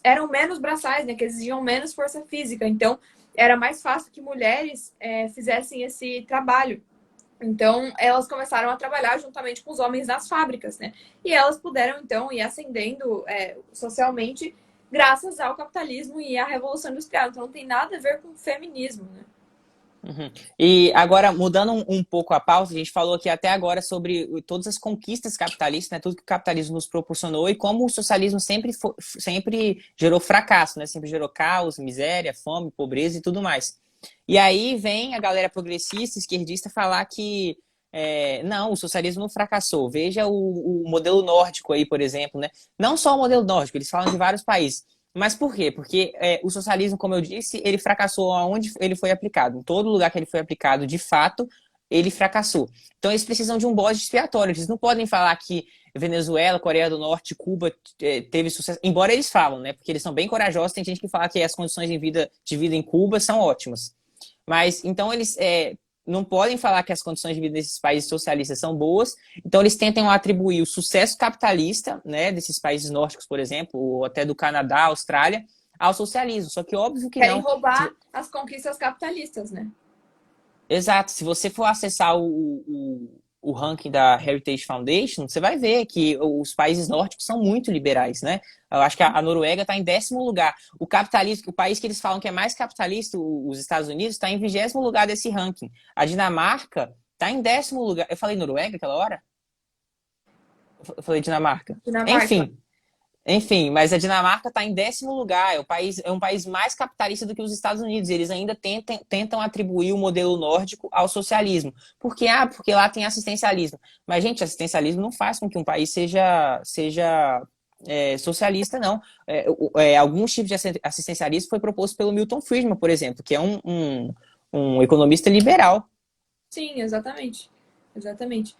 eram menos braçais, né, que exigiam menos força física. Então, era mais fácil que mulheres fizessem esse trabalho. Então, elas começaram a trabalhar juntamente com os homens nas fábricas, né? E elas puderam, então, ir ascendendo socialmente graças ao capitalismo e à Revolução Industrial. Então, não tem nada a ver com feminismo, né? Uhum. E agora, mudando um pouco a pauta, a gente falou aqui até agora sobre todas as conquistas capitalistas, né? Tudo que o capitalismo nos proporcionou e como o socialismo sempre gerou fracasso, né? Sempre gerou caos, miséria, fome, pobreza e tudo mais. E aí vem a galera progressista, esquerdista, falar que não, o socialismo não fracassou. Veja o modelo nórdico aí, por exemplo, né? Não só o modelo nórdico, eles falam de vários países. Mas por quê? Porque o socialismo, como eu disse, ele fracassou aonde ele foi aplicado. Em todo lugar que ele foi aplicado, de fato, ele fracassou. Então eles precisam de um bode expiatório. Eles não podem falar que Venezuela, Coreia do Norte, Cuba teve sucesso. Embora eles falam, né? Porque eles são bem corajosos. Tem gente que fala que as condições de vida em Cuba são ótimas. Mas então eles não podem falar que as condições de vida desses países socialistas são boas, então eles tentam atribuir o sucesso capitalista, né, desses países nórdicos, por exemplo, ou até do Canadá, Austrália, ao socialismo. Só que óbvio que Querem não. roubar as conquistas capitalistas, né? Exato, se você for acessar o ranking da Heritage Foundation, você vai ver que os países nórdicos são muito liberais, né? Eu acho que a Noruega está em 10º lugar. O capitalismo, o país que eles falam que é mais capitalista, os Estados Unidos, está em 20º lugar desse ranking. A Dinamarca está em 10º lugar. Eu falei Noruega aquela hora? Eu falei Dinamarca. Dinamarca. Enfim, mas a Dinamarca está em 10º lugar. É um país mais capitalista do que os Estados Unidos. Eles ainda tentam atribuir o modelo nórdico ao socialismo. Porque lá tem assistencialismo. Mas, gente, assistencialismo não faz com que um país seja socialista, não. Alguns tipos de assistencialismo foi proposto pelo Milton Friedman, por exemplo, que é um economista liberal. Sim, exatamente. Exatamente.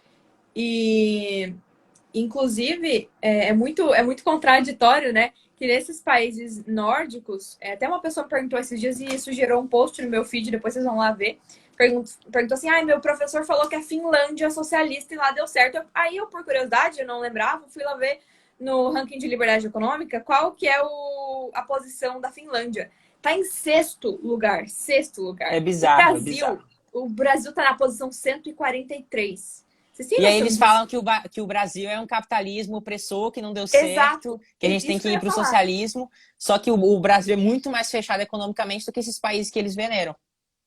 E, inclusive, é muito contraditório, né? Que nesses países nórdicos, até uma pessoa perguntou esses dias e isso gerou um post no meu feed, depois vocês vão lá ver. Perguntou assim: ai, meu professor falou que a Finlândia é socialista e lá deu certo. Aí eu, por curiosidade, eu não lembrava, fui lá ver no ranking de liberdade econômica qual que é a posição da Finlândia. Tá em sexto lugar, sexto É lugar. bizarro, é bizarro. O Brasil tá na posição 143. Vocês têm E aí noção eles disso? falam que o Brasil é um capitalismo opressor, que não deu Exato. certo, que a É gente tem disso que que eu ir ia para o falar. socialismo, só que o Brasil é muito mais fechado economicamente do que esses países que eles veneram.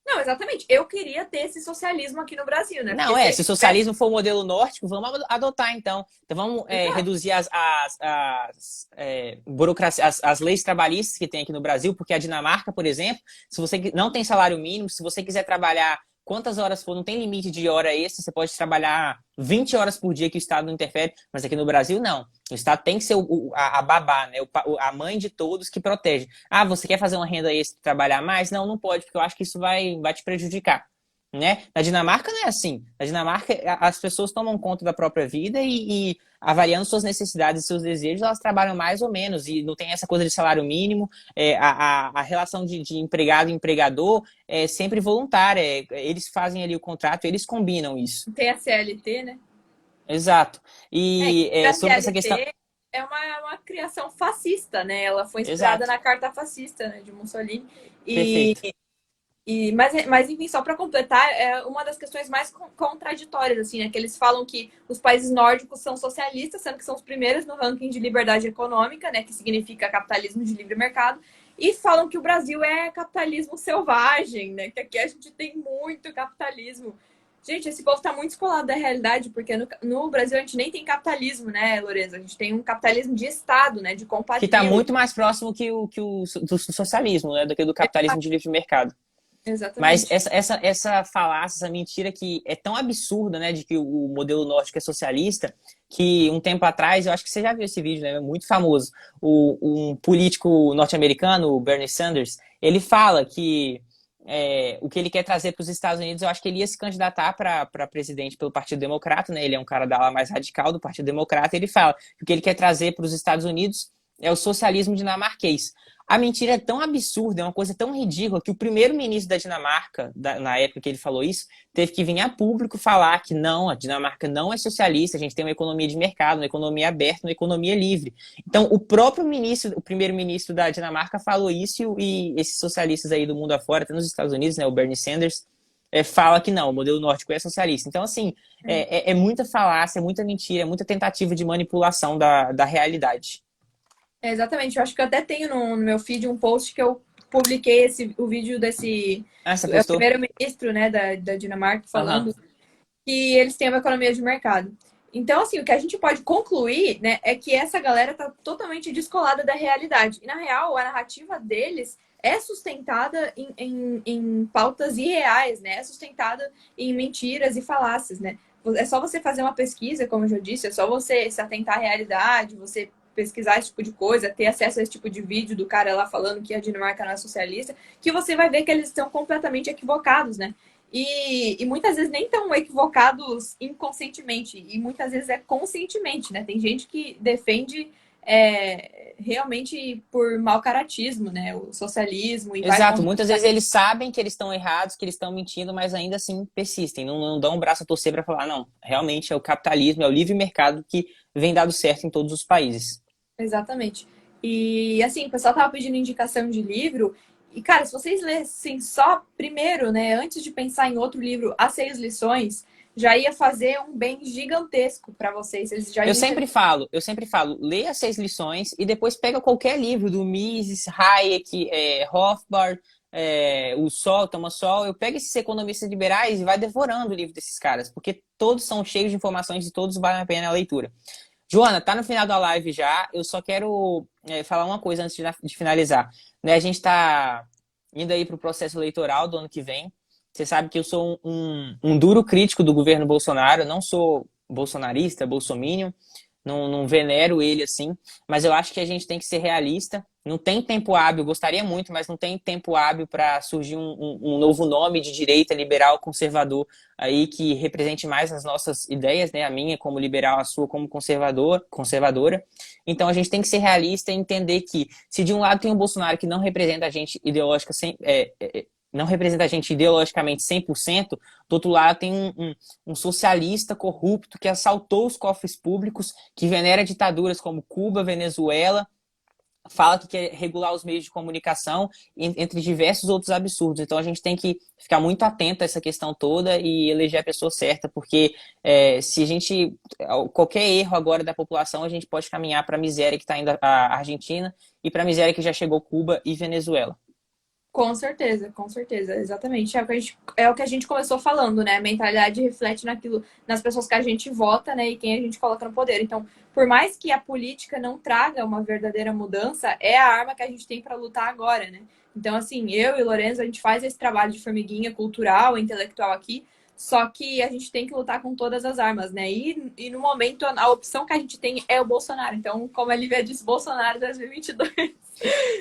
Não, exatamente. Eu queria ter esse socialismo aqui no Brasil, né? Não, Porque se a se o gente tivesse. socialismo for o modelo nórdico, vamos adotar então. Então vamos Exato. reduzir as leis trabalhistas que tem aqui no Brasil, porque a Dinamarca, por exemplo, se você não tem salário mínimo, se você quiser trabalhar quantas horas for, não tem limite de hora extra, você pode trabalhar 20 horas por dia que o Estado não interfere, mas aqui no Brasil não. O Estado tem que ser a babá, né? A mãe de todos que protege. Ah, você quer fazer uma renda extra e trabalhar mais? Não, não pode, porque eu acho que isso vai te prejudicar. Né? Na Dinamarca não é assim. Na Dinamarca, as pessoas tomam conta da própria vida e avaliando suas necessidades e seus desejos, elas trabalham mais ou menos. E não tem essa coisa de salário mínimo. A relação de empregado e empregador é sempre voluntária. Eles fazem ali o contrato, eles combinam isso. Tem a CLT, né? Exato. E E a sobre essa questão. CLT é uma criação fascista, né? Ela foi inspirada Exato. na Carta Fascista, né, de Mussolini. E, Perfeito. mas enfim, só para completar, é uma das questões mais contraditórias, assim, né? Que eles falam que os países nórdicos são socialistas, sendo que são os primeiros no ranking de liberdade econômica, né? Que significa capitalismo de livre mercado. E falam que o Brasil é capitalismo selvagem, né? Que aqui a gente tem muito capitalismo. Gente, esse povo tá muito descolado da realidade, porque no Brasil a gente nem tem capitalismo, né, Lorenzo? A gente tem um capitalismo de Estado, né? De Que está compartilho. muito mais próximo do socialismo, né? Do que do capitalismo de livre mercado. Mas Exatamente. essa falácia, essa mentira que é tão absurda, né, de que o modelo nórdico é socialista, que um tempo atrás, eu acho que você já viu esse vídeo, né, é muito famoso, um político norte-americano, o Bernie Sanders, ele fala que o que ele quer trazer para os Estados Unidos, eu acho que ele ia se candidatar para presidente pelo Partido Democrata, né, ele é um cara da ala mais radical do Partido Democrata, e ele fala que o que ele quer trazer para os Estados Unidos é o socialismo dinamarquês. A mentira é tão absurda, é uma coisa tão ridícula, que o primeiro-ministro da Dinamarca, na época que ele falou isso, teve que vir a público falar que não, a Dinamarca não é socialista, a gente tem uma economia de mercado, uma economia aberta, uma economia livre. Então, o próprio ministro, o primeiro-ministro da Dinamarca falou isso e esses socialistas aí do mundo afora, até nos Estados Unidos, né, o Bernie Sanders, fala que não, o modelo nórdico é socialista. Então, assim, é muita falácia, é muita mentira, é muita tentativa de manipulação da realidade. Exatamente. Eu acho que eu até tenho no meu feed um post que eu publiquei o vídeo desse. Ah, você É o postou? primeiro-ministro, né, da Dinamarca Aham. falando que eles têm uma economia de mercado. Então, assim, o que a gente pode concluir, né, é que essa galera tá totalmente descolada da realidade. E, na real, a narrativa deles é sustentada em pautas irreais, né? É sustentada em mentiras e falácias, né? É só você fazer uma pesquisa, como eu já disse, é só você se atentar à realidade, você pesquisar esse tipo de coisa, ter acesso a esse tipo de vídeo do cara lá falando que a Dinamarca não é socialista, que você vai ver que eles estão completamente equivocados, né? E muitas vezes nem tão equivocados inconscientemente, e muitas vezes é conscientemente, né? Tem gente que defende realmente por mau caratismo, né? O socialismo e vai Exato, contra. muitas vezes eles sabem que eles estão errados, que eles estão mentindo, mas ainda assim persistem, não dão um braço a torcer para falar, não, realmente é o capitalismo, é o livre mercado que vem dado certo em todos os países. Exatamente. E assim, o pessoal tava pedindo indicação de livro. E, cara, se vocês lessem só primeiro, né, antes de pensar em outro livro, As Seis Lições, já ia fazer um bem gigantesco para vocês. Vocês já iam entender. Eu sempre falo, leia as 6 lições e depois pega qualquer livro do Mises, Hayek, Rothbard, o Sol, Thomas Sowell, eu pego esses economistas liberais e vai devorando o livro desses caras, porque todos são cheios de informações e todos valem a pena a leitura. Joana, tá no final da live já. Eu só quero falar uma coisa antes de finalizar. Né, a gente está indo aí para o processo eleitoral do ano que vem. Você sabe que eu sou um duro crítico do governo Bolsonaro. Eu não sou bolsonarista, bolsominion. não venero ele assim, mas eu acho que a gente tem que ser realista. Não tem tempo hábil, gostaria muito, mas não tem tempo hábil para surgir um novo nome de direita, liberal, conservador, aí que represente mais as nossas ideias, né? A minha como liberal, a sua como conservadora. Então a gente tem que ser realista e entender que se de um lado tem um Bolsonaro que não representa a gente não representa a gente ideologicamente 100%, do outro lado tem um socialista corrupto que assaltou os cofres públicos, que venera ditaduras como Cuba, Venezuela, fala que quer regular os meios de comunicação, entre diversos outros absurdos. Então a gente tem que ficar muito atento a essa questão toda e eleger a pessoa certa, porque se a gente, qualquer erro agora da população, a gente pode caminhar para a miséria que está indo a Argentina e para a miséria que já chegou Cuba e Venezuela. Com certeza, exatamente. É o que a gente começou falando, né? A mentalidade reflete naquilo, nas pessoas que a gente vota, né? E quem a gente coloca no poder. Então, por mais que a política não traga uma verdadeira mudança, é a arma que a gente tem para lutar agora, né? Então, assim, eu e o Lorenzo, a gente faz esse trabalho de formiguinha cultural, intelectual aqui, só que a gente tem que lutar com todas as armas, né? E no momento, a opção que a gente tem é o Bolsonaro. Então, como a Lívia disse, Bolsonaro 2022.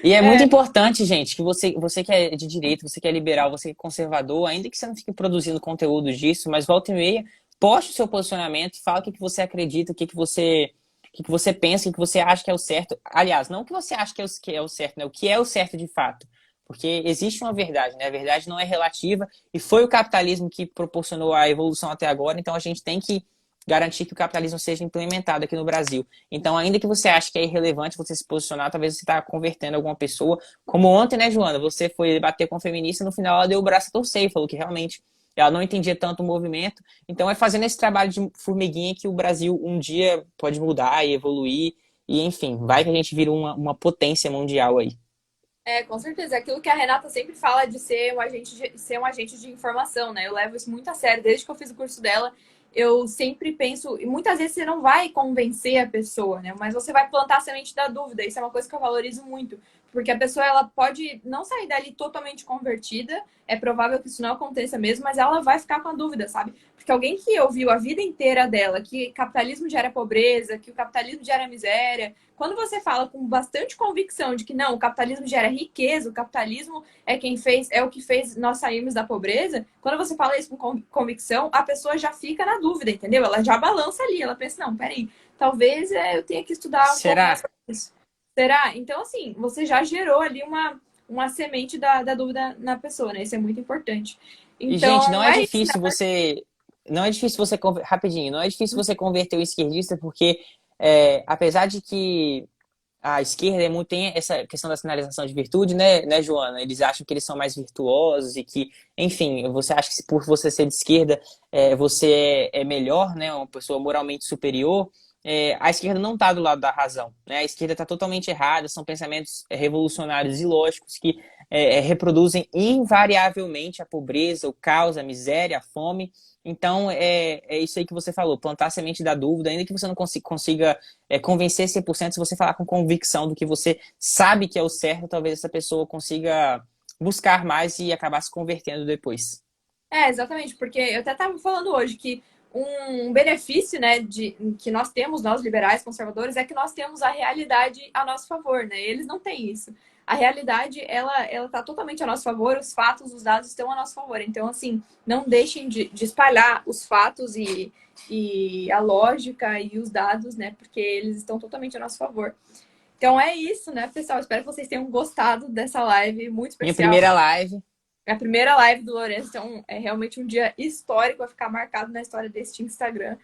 E é muito É, importante, gente, que você que é de direito, você que é liberal, você que é conservador, ainda que você não fique produzindo conteúdo disso, mas volta e meia, poste o seu posicionamento, fala o que você acredita, o que você pensa, o que você acha que é o certo. Aliás, não o que você acha que é o certo, né? O que é o certo de fato. Porque existe uma verdade, né? A verdade não é relativa e foi o capitalismo que proporcionou a evolução até agora, então a gente tem que garantir que o capitalismo seja implementado aqui no Brasil. Então, ainda que você ache que é irrelevante você se posicionar, talvez você está convertendo alguma pessoa. Como ontem, né, Joana? Você foi debater com a feminista e no final ela deu o braço a torcer e falou que realmente ela não entendia tanto o movimento. Então, é fazendo esse trabalho de formiguinha que o Brasil um dia pode mudar e evoluir. E, enfim, vai que a gente vira uma potência mundial aí. com certeza. É aquilo que a Renata sempre fala de ser um agente de informação, né? Eu levo isso muito a sério. Desde que eu fiz o curso dela, eu sempre penso, e muitas vezes você não vai convencer a pessoa, né? Mas você vai plantar a semente da dúvida. Isso é uma coisa que eu valorizo muito. Porque a pessoa, ela pode não sair dali totalmente convertida. É provável que isso não aconteça mesmo, mas ela vai ficar com a dúvida, sabe? Porque alguém que ouviu a vida inteira dela que capitalismo gera pobreza, que o capitalismo gera miséria, quando você fala com bastante convicção de que não, o capitalismo gera riqueza, o capitalismo é o que fez nós sairmos da pobreza, quando você fala isso com convicção, a pessoa já fica na dúvida, entendeu? Ela já balança ali, ela pensa, não, peraí, talvez eu tenha que estudar um pouco mais Será? sobre isso. Será? Então, assim, você já gerou ali uma semente da dúvida na pessoa, né? Isso é muito importante. E, gente, Então, é isso, né? Não é difícil você. Rapidinho, não é difícil você converter o esquerdista, porque apesar de que a esquerda tem essa questão da sinalização de virtude, né, Joana? Eles acham que eles são mais virtuosos e que, enfim, você acha que por você ser de esquerda, você é melhor, né? Uma pessoa moralmente superior. A esquerda não está do lado da razão, né? A esquerda está totalmente errada, são pensamentos revolucionários e lógicos que reproduzem invariavelmente a pobreza, o caos, a miséria, a fome. Então, é isso aí que você falou, plantar a semente da dúvida, ainda que você não consiga convencer 100%, se você falar com convicção do que você sabe que é o certo, talvez essa pessoa consiga buscar mais e acabar se convertendo depois. Exatamente, porque eu até estava falando hoje que um benefício, né, que nós temos, nós liberais conservadores, é que nós temos a realidade a nosso favor, né? Eles não têm isso. A realidade, ela tá totalmente a nosso favor, os fatos, os dados estão a nosso favor. Então, assim, não deixem de espalhar os fatos e a lógica e os dados, né? Porque eles estão totalmente a nosso favor. Então é isso, né, pessoal? Espero que vocês tenham gostado dessa live muito Minha especial. primeira live. É a primeira live do Lourenço, então é realmente um dia histórico, vai ficar marcado na história deste Instagram.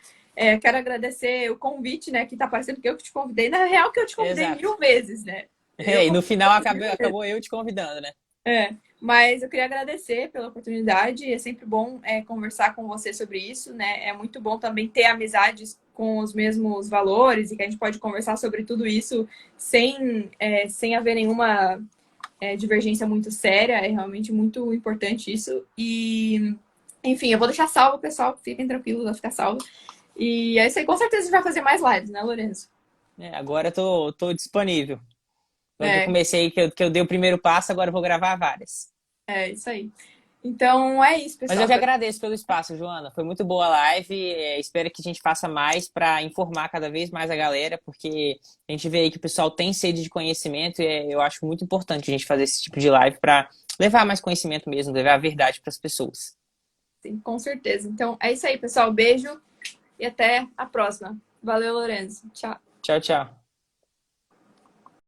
Quero agradecer o convite, né? Que tá parecendo que eu que te convidei. Na real, que eu te convidei Exato. 1000 vezes, né? Eu E no convidei final você 1000 vezes. acabou eu te convidando, né? Mas eu queria agradecer pela oportunidade. É sempre bom conversar com você sobre isso, né? É muito bom também ter amizades com os mesmos valores e que a gente pode conversar sobre tudo isso sem haver nenhuma divergência muito séria, é realmente muito importante isso. E, enfim, eu vou deixar salvo, pessoal, fiquem tranquilos, vai ficar salvo. E é isso aí, com certeza a gente vai fazer mais lives, né, Lourenço? Agora tô disponível. Agora que eu É, comecei, que eu dei o primeiro passo, agora eu vou gravar várias. isso aí. Então é isso, Mas eu pessoal. que agradeço pelo espaço, Joana. Foi muito boa a live. Espero que a gente faça mais para informar cada vez mais a galera, porque a gente vê aí que o pessoal tem sede de conhecimento e eu acho muito importante a gente fazer esse tipo de live para levar mais conhecimento mesmo, levar a verdade para as pessoas. Sim, com certeza. Então é isso aí, pessoal. Beijo e até a próxima. Valeu, Lourenço. Tchau. Tchau, tchau.